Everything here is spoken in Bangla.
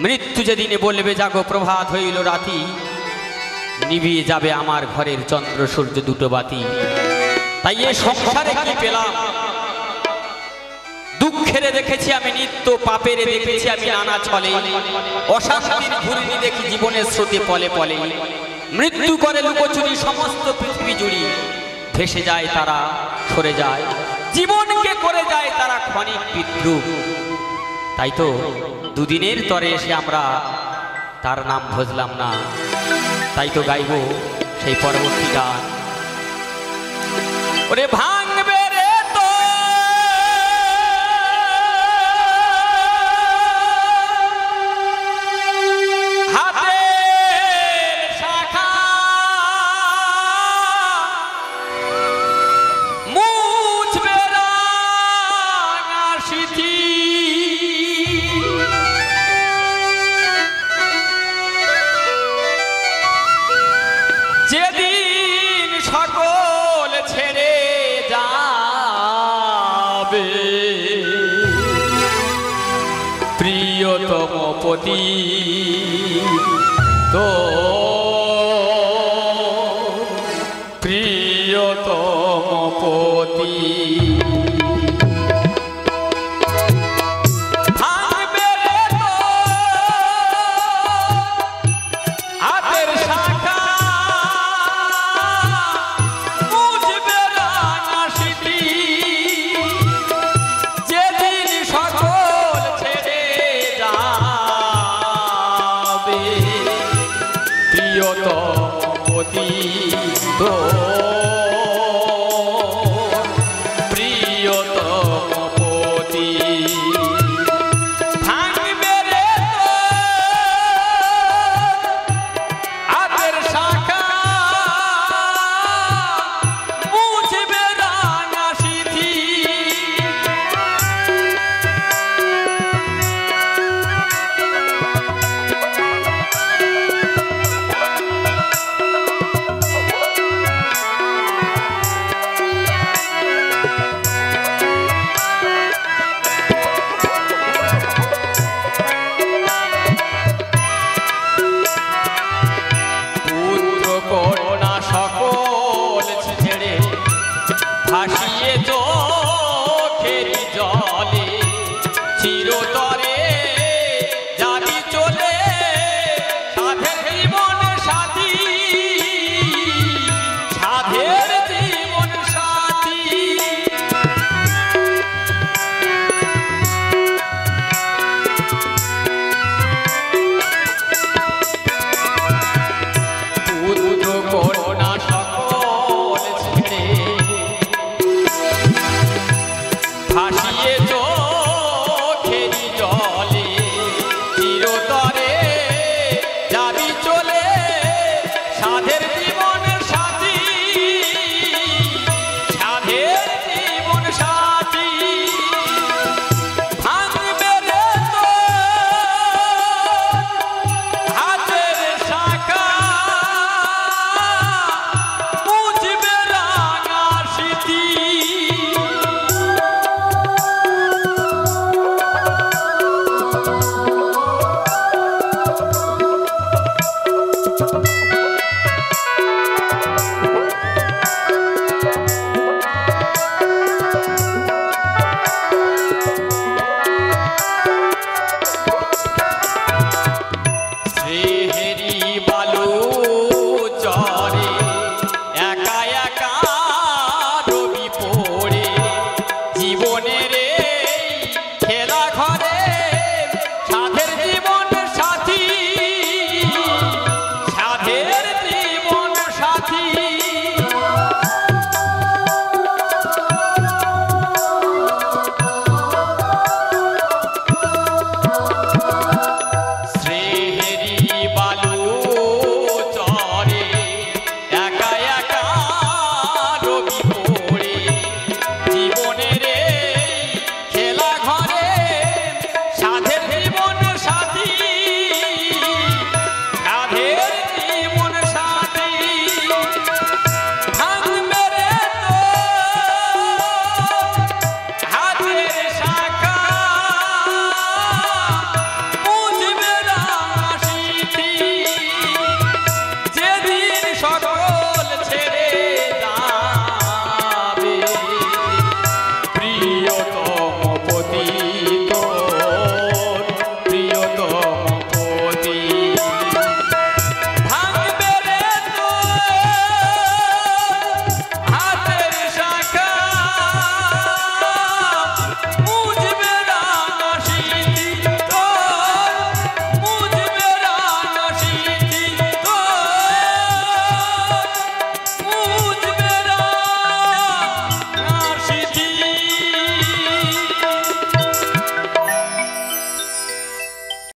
মৃত্যু যেদিনে বলবে জাগো প্রভাত হইল রাতি, নিভিয়ে যাবে আমার ঘরের চন্দ্র সূর্য দুটো বাতি। তাই এ সংসারে কি পেলাম? দুঃখেরে দেখেছি আমি নিত্য, পাপেরে দেখেছি আমি নানা ছলে, অশান্তির ঘূর্ণি দেখি জীবনের স্রোতে পলে পলে। মৃত্যু করে লুকোচুরি সমস্ত পৃথিবী জুড়ি, ভেসে যায় তারা সরে যায়, জীবনকে করে যায় তারা ক্ষণিক বিদ্রুপ। তাই তো দুদিনের তরে এসে আমরা তার নাম ভজলাম না, তাই তো গাইব সেই পরবর্তী গান। ওরে ভাঙবে রে তো হাতে শাখা, মুছবে রাঙা সিথি, যেদিন সকল ছেড়ে যাবে প্রিয়তম পতি তো